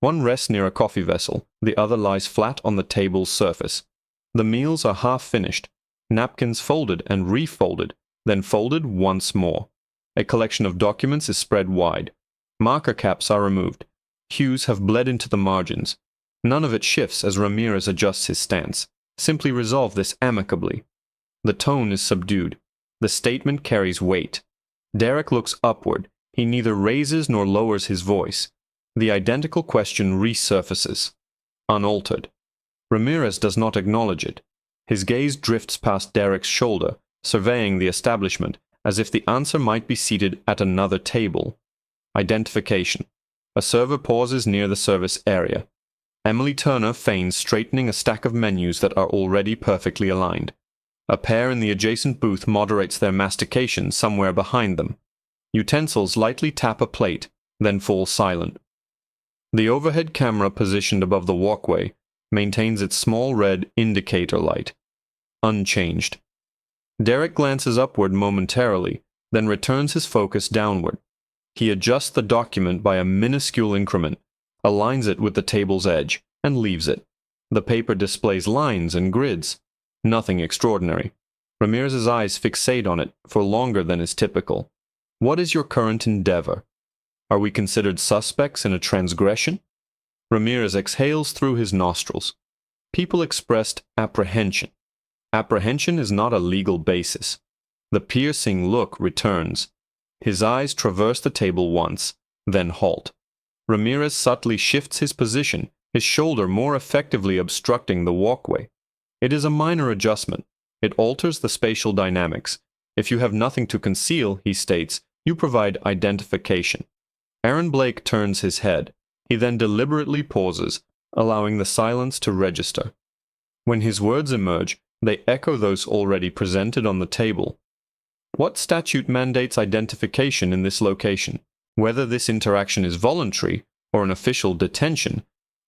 One rests near a coffee vessel, the other lies flat on the table's surface. The meals are half finished, napkins folded and refolded, then folded once more. A collection of documents is spread wide. Marker caps are removed. Hues have bled into the margins. None of it shifts as Ramirez adjusts his stance. Simply resolve this amicably. The tone is subdued. The statement carries weight. Derek looks upward. He neither raises nor lowers his voice. The identical question resurfaces, unaltered. Ramirez does not acknowledge it. His gaze drifts past Derek's shoulder, surveying the establishment, as if the answer might be seated at another table. Identification. A server pauses near the service area. Emily Turner feigns straightening a stack of menus that are already perfectly aligned. A pair in the adjacent booth moderates their mastication somewhere behind them. Utensils lightly tap a plate, then fall silent. The overhead camera positioned above the walkway maintains its small red indicator light, unchanged. Derek glances upward momentarily, then returns his focus downward. He adjusts the document by a minuscule increment, aligns it with the table's edge, and leaves it. The paper displays lines and grids. Nothing extraordinary. Ramirez's eyes fixate on it for longer than is typical. What is your current endeavor? Are we considered suspects in a transgression? Ramirez exhales through his nostrils. People expressed apprehension. Apprehension is not a legal basis. The piercing look returns. His eyes traverse the table once, then halt. Ramirez subtly shifts his position, his shoulder more effectively obstructing the walkway. It is a minor adjustment. It alters the spatial dynamics. If you have nothing to conceal, he states, you provide identification. Aaron Blake turns his head. He then deliberately pauses, allowing the silence to register. When his words emerge, they echo those already presented on the table. What statute mandates identification in this location? Whether this interaction is voluntary or an official detention,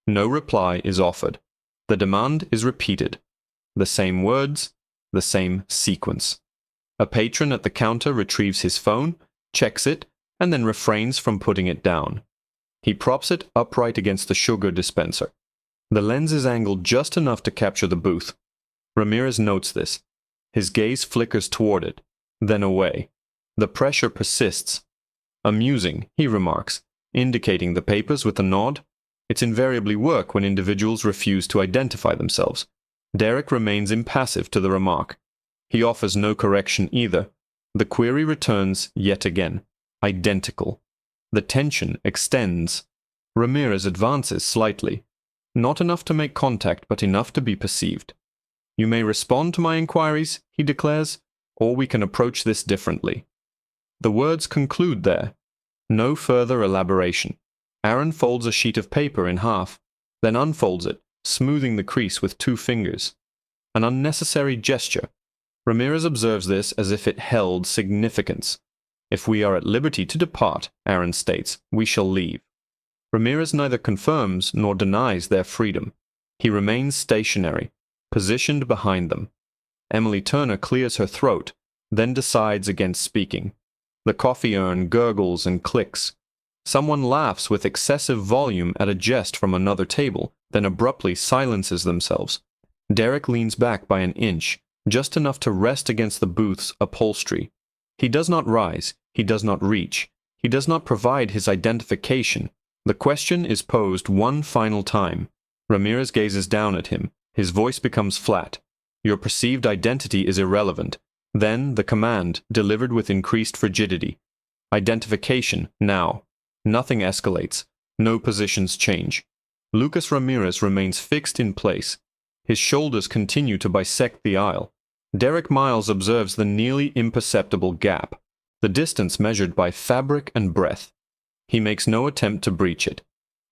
no reply is offered. The demand is repeated. The same words, the same sequence. A patron at the counter retrieves his phone, checks it, and then refrains from putting it down. He props it upright against the sugar dispenser. The lens is angled just enough to capture the booth. Ramirez notes this. His gaze flickers toward it, then away. The pressure persists. Amusing, he remarks, indicating the papers with a nod. It's invariably work when individuals refuse to identify themselves. Derek remains impassive to the remark. He offers no correction either. The query returns yet again. Identical. The tension extends. Ramirez advances slightly. Not enough to make contact, but enough to be perceived. You may respond to my inquiries, he declares, or we can approach this differently. The words conclude there. No further elaboration. Aaron folds a sheet of paper in half, then unfolds it, smoothing the crease with 2 fingers. An unnecessary gesture. Ramirez observes this as if it held significance. If we are at liberty to depart, Aaron states, we shall leave. Ramirez neither confirms nor denies their freedom. He remains stationary, positioned behind them. Emily Turner clears her throat, then decides against speaking. The coffee urn gurgles and clicks. Someone laughs with excessive volume at a jest from another table, then abruptly silences themselves. Derek leans back by an inch, just enough to rest against the booth's upholstery. He does not rise, he does not reach, he does not provide his identification. The question is posed one final time. Ramirez gazes down at him. His voice becomes flat. Your perceived identity is irrelevant. Then the command, delivered with increased frigidity. Identification, now. Nothing escalates. No positions change. Lucas Ramirez remains fixed in place. His shoulders continue to bisect the aisle. Derek Miles observes the nearly imperceptible gap, the distance measured by fabric and breath. He makes no attempt to breach it.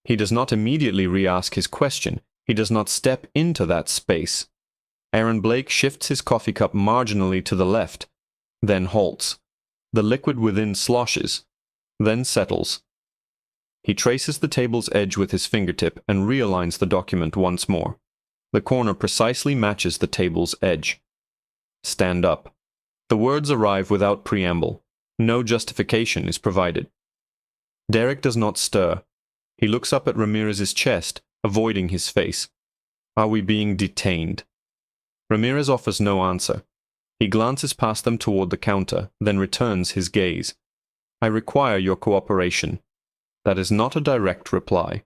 He does not immediately re-ask his question. He does not step into that space. Aaron Blake shifts his coffee cup marginally to the left, then halts. The liquid within sloshes, then settles. He traces the table's edge with his fingertip and realigns the document once more. The corner precisely matches the table's edge. Stand up. The words arrive without preamble. No justification is provided. Derek does not stir. He looks up at Ramirez's chest, avoiding his face. Are we being detained? Ramirez offers no answer. He glances past them toward the counter, then returns his gaze. I require your cooperation. That is not a direct reply.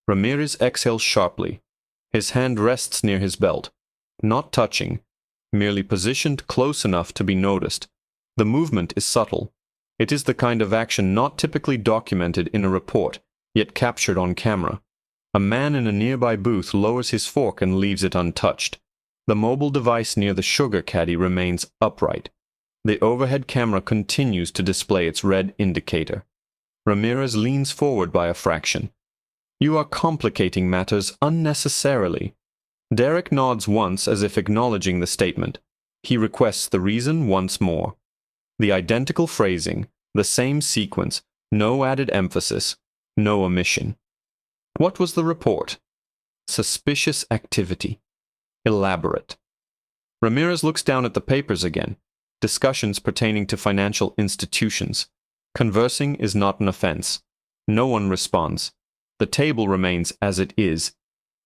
Ramirez exhales sharply. His hand rests near his belt, not touching, merely positioned close enough to be noticed. The movement is subtle. It is the kind of action not typically documented in a report, yet captured on camera. A man in a nearby booth lowers his fork and leaves it untouched. The mobile device near the sugar caddy remains upright. The overhead camera continues to display its red indicator. Ramirez leans forward by a fraction. You are complicating matters unnecessarily. Derek nods once as if acknowledging the statement. He requests the reason once more. The identical phrasing, the same sequence, no added emphasis, no omission. What was the report? Suspicious activity. Elaborate. Ramirez looks down at the papers again. Discussions pertaining to financial institutions. Conversing is not an offense. No one responds. The table remains as it is.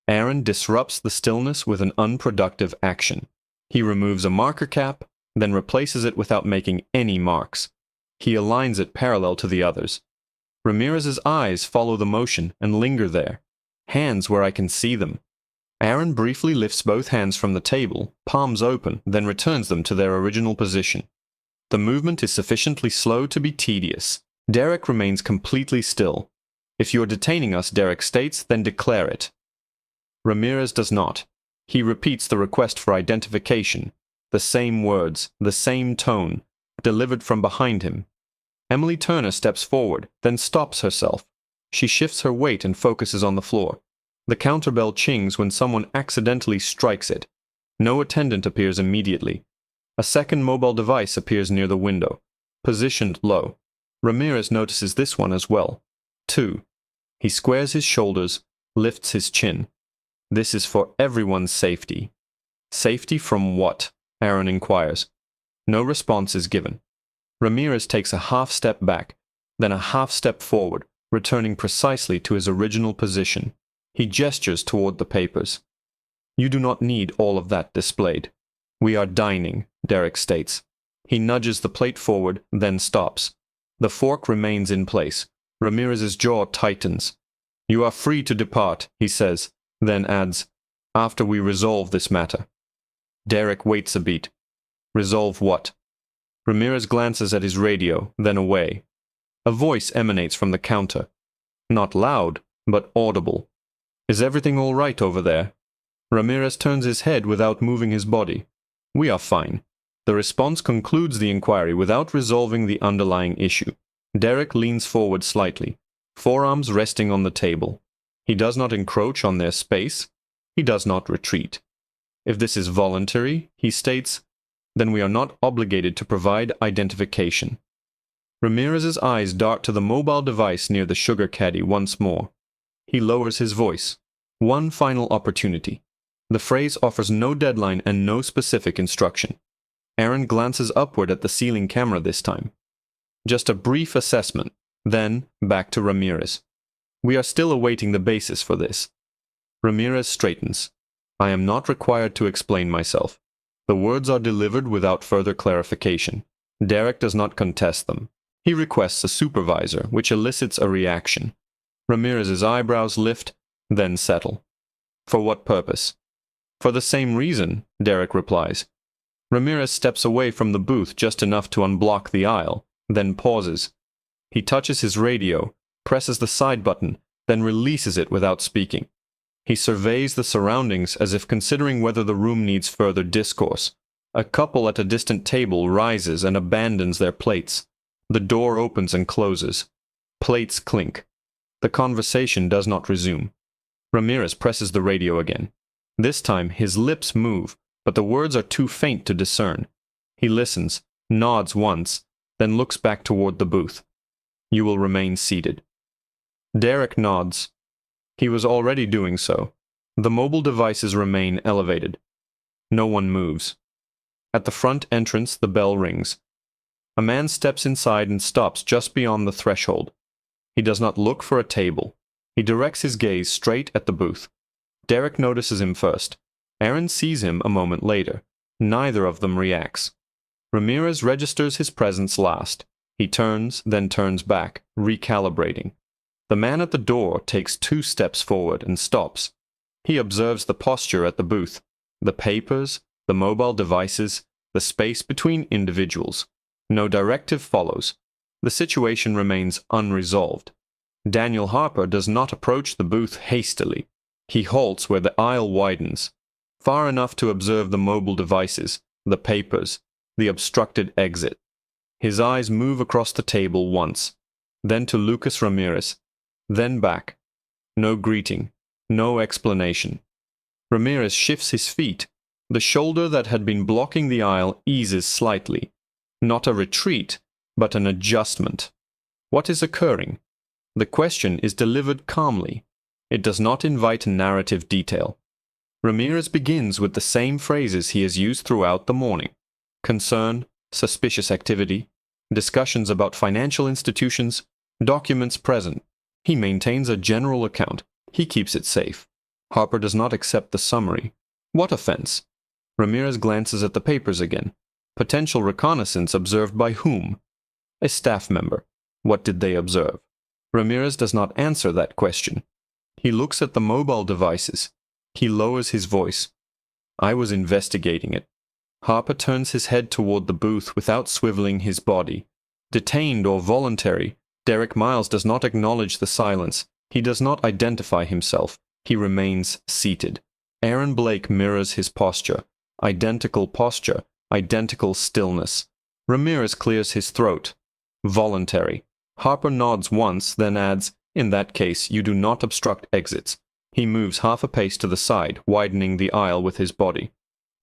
Aaron disrupts the stillness with an unproductive action. He removes a marker cap, then replaces it without making any marks. He aligns it parallel to the others. Ramirez's eyes follow the motion and linger there, hands where I can see them. Aaron briefly lifts both hands from the table, palms open, then returns them to their original position. The movement is sufficiently slow to be tedious. Derek remains completely still. If you are detaining us, Derek states, then declare it. Ramirez does not. He repeats the request for identification, the same words, the same tone, delivered from behind him. Emily Turner steps forward, then stops herself. She shifts her weight and focuses on the floor. The counterbell chings when someone accidentally strikes it. No attendant appears immediately. A second mobile device appears near the window, positioned low. Ramirez notices this one as well. 2. He squares his shoulders, lifts his chin. This is for everyone's safety. Safety from what? Aaron inquires. No response is given. Ramirez takes a half step back, then a half step forward, returning precisely to his original position. He gestures toward the papers. You do not need all of that displayed. We are dining, Derek states. He nudges the plate forward, then stops. The fork remains in place. Ramirez's jaw tightens. You are free to depart, he says, then adds, after we resolve this matter. Derek waits a beat. Resolve what? Ramirez glances at his radio, then away. A voice emanates from the counter. Not loud, but audible. Is everything all right over there? Ramirez turns his head without moving his body. We are fine. The response concludes the inquiry without resolving the underlying issue. Derek leans forward slightly, forearms resting on the table. He does not encroach on their space. He does not retreat. If this is voluntary, he states, then we are not obligated to provide identification. Ramirez's eyes dart to the mobile device near the sugar caddy once more. He lowers his voice. One final opportunity. The phrase offers no deadline and no specific instruction. Aaron glances upward at the ceiling camera this time. Just a brief assessment, then back to Ramirez. We are still awaiting the basis for this. Ramirez straightens. I am not required to explain myself. The words are delivered without further clarification. Derek does not contest them. He requests a supervisor, which elicits a reaction. Ramirez's eyebrows lift, then settle. For what purpose? For the same reason, Derek replies. Ramirez steps away from the booth just enough to unblock the aisle, then pauses. He touches his radio, presses the side button, then releases it without speaking. He surveys the surroundings as if considering whether the room needs further discourse. A couple at a distant table rises and abandons their plates. The door opens and closes. Plates clink. The conversation does not resume. Ramirez presses the radio again. This time his lips move, but the words are too faint to discern. He listens, nods once, then looks back toward the booth. You will remain seated. Derek nods. He was already doing so. The mobile devices remain elevated. No one moves. At the front entrance, the bell rings. A man steps inside and stops just beyond the threshold. He does not look for a table. He directs his gaze straight at the booth. Derek notices him first. Aaron sees him a moment later. Neither of them reacts. Ramirez registers his presence last. He turns, then turns back, recalibrating. The man at the door takes 2 steps forward and stops. He observes the posture at the booth, the papers, the mobile devices, the space between individuals. No directive follows. The situation remains unresolved. Daniel Harper does not approach the booth hastily. He halts where the aisle widens, far enough to observe the mobile devices, the papers, the obstructed exit. His eyes move across the table once, then to Lucas Ramirez, then back. No greeting, no explanation. Ramirez shifts his feet. The shoulder that had been blocking the aisle eases slightly. Not a retreat, but an adjustment. What is occurring? The question is delivered calmly. It does not invite narrative detail. Ramirez begins with the same phrases he has used throughout the morning. Concern, suspicious activity, discussions about financial institutions, documents present. He maintains a general account. He keeps it safe. Harper does not accept the summary. What offense? Ramirez glances at the papers again. Potential reconnaissance observed by whom? A staff member. What did they observe? Ramirez does not answer that question. He looks at the mobile devices. He lowers his voice. I was investigating it. Harper turns his head toward the booth without swiveling his body. Detained or voluntary, Derek Miles does not acknowledge the silence. He does not identify himself. He remains seated. Aaron Blake mirrors his posture. Identical posture, identical stillness. Ramirez clears his throat. Voluntary. Harper nods once, then adds, in that case, you do not obstruct exits. He moves half a pace to the side, widening the aisle with his body.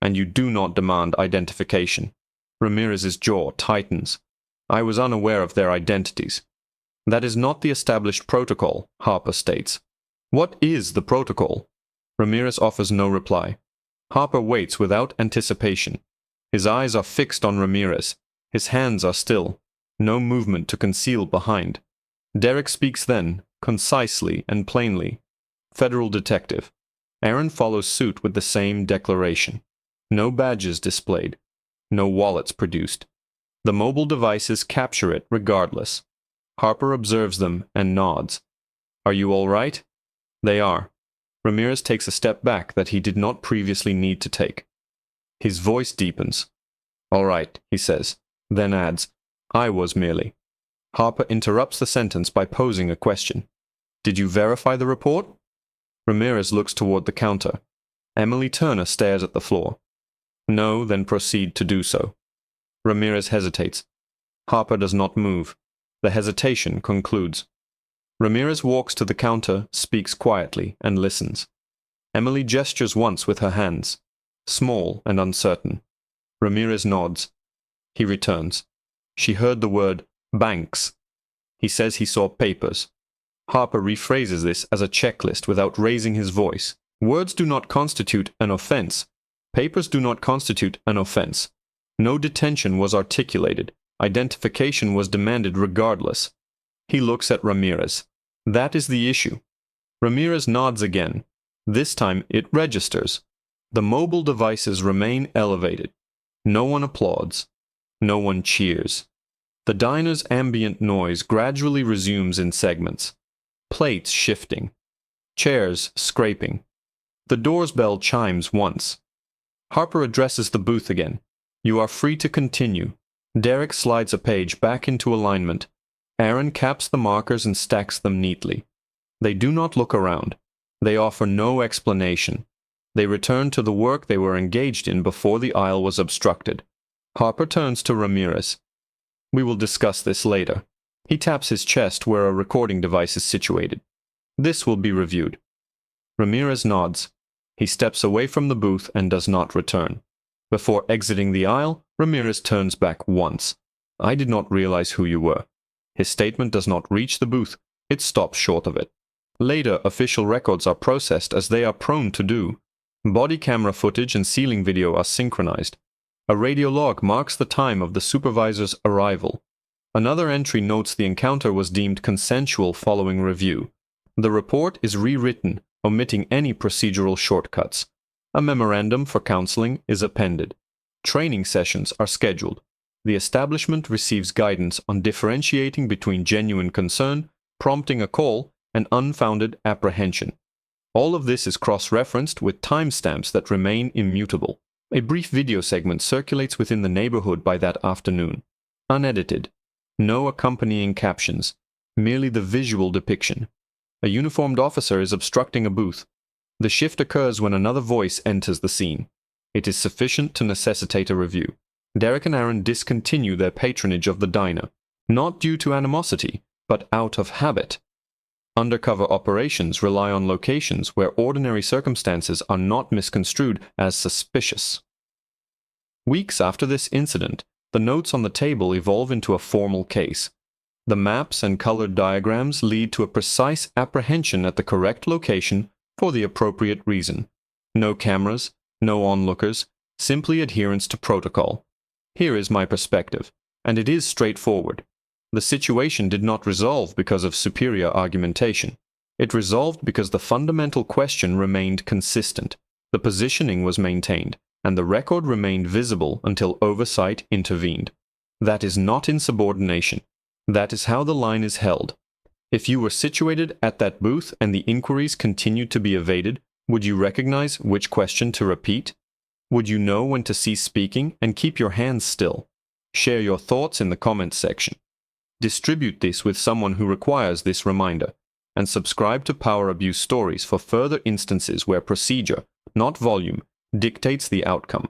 And you do not demand identification. Ramirez's jaw tightens. I was unaware of their identities. That is not the established protocol, Harper states. What is the protocol? Ramirez offers no reply. Harper waits without anticipation. His eyes are fixed on Ramirez. His hands are still. No movement to conceal behind. Derek speaks then, concisely and plainly. Federal detective. Aaron follows suit with the same declaration. No badges displayed. No wallets produced. The mobile devices capture it regardless. Harper observes them and nods. Are you all right? They are. Ramirez takes a step back that he did not previously need to take. His voice deepens. All right, he says, then adds, I was merely. Harper interrupts the sentence by posing a question. Did you verify the report? Ramirez looks toward the counter. Emily Turner stares at the floor. No, then proceed to do so. Ramirez hesitates. Harper does not move. The hesitation concludes. Ramirez walks to the counter, speaks quietly, and listens. Emily gestures once with her hands, small and uncertain. Ramirez nods. He returns. She heard the word banks. He says he saw papers. Harper rephrases this as a checklist without raising his voice. Words do not constitute an offense. Papers do not constitute an offense. No detention was articulated. Identification was demanded regardless. He looks at Ramirez. That is the issue. Ramirez nods again. This time it registers. The mobile devices remain elevated. No one applauds. No one cheers. The diner's ambient noise gradually resumes in segments. Plates shifting. Chairs scraping. The door's bell chimes once. Harper addresses the booth again. You are free to continue. Derek slides a page back into alignment. Aaron caps the markers and stacks them neatly. They do not look around. They offer no explanation. They return to the work they were engaged in before the aisle was obstructed. Harper turns to Ramirez. We will discuss this later. He taps his chest where a recording device is situated. This will be reviewed. Ramirez nods. He steps away from the booth and does not return. Before exiting the aisle, Ramirez turns back once. I did not realize who you were. His statement does not reach the booth. It stops short of it. Later, official records are processed as they are prone to do. Body camera footage and ceiling video are synchronized. A radio log marks the time of the supervisor's arrival. Another entry notes the encounter was deemed consensual following review. The report is rewritten, omitting any procedural shortcuts. A memorandum for counseling is appended. Training sessions are scheduled. The establishment receives guidance on differentiating between genuine concern, prompting a call, and unfounded apprehension. All of this is cross-referenced with timestamps that remain immutable. A brief video segment circulates within the neighborhood by that afternoon. Unedited. No accompanying captions. Merely the visual depiction. A uniformed officer is obstructing a booth. The shift occurs when another voice enters the scene. It is sufficient to necessitate a review. Derek and Aaron discontinue their patronage of the diner, not due to animosity, but out of habit. Undercover operations rely on locations where ordinary circumstances are not misconstrued as suspicious. Weeks after this incident, the notes on the table evolve into a formal case. The maps and colored diagrams lead to a precise apprehension at the correct location for the appropriate reason. No cameras, no onlookers, simply adherence to protocol. Here is my perspective, and it is straightforward. The situation did not resolve because of superior argumentation. It resolved because the fundamental question remained consistent, the positioning was maintained, and the record remained visible until oversight intervened. That is not insubordination. That is how the line is held. If you were situated at that booth and the inquiries continued to be evaded, would you recognize which question to repeat? Would you know when to cease speaking and keep your hands still? Share your thoughts in the comments section. Distribute this with someone who requires this reminder, and subscribe to Power Abuse Stories for further instances where procedure, not volume, dictates the outcome.